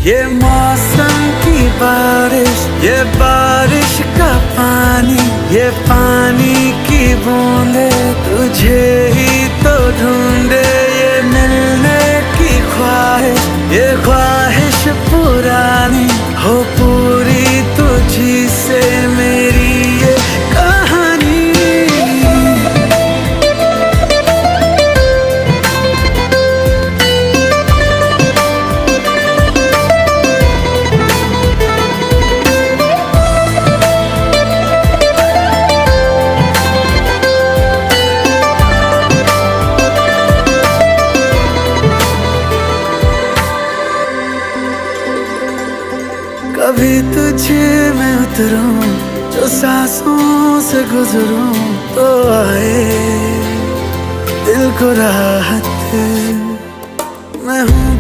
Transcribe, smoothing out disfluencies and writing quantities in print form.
ये मौसम की बारिश, ये बारिश का पानी, ये पानी की बूंदे तुझे ही तो ढूंढे। ये मिलने की ख्वाहिश, ये ख्वाहिश पुरानी हो पूरी तुझी से मेरी ये कहानी। कभी तुझे मैं उतरूं, जो सांसों से गुजरूं तो आए दिल को राहत। मैं हूँ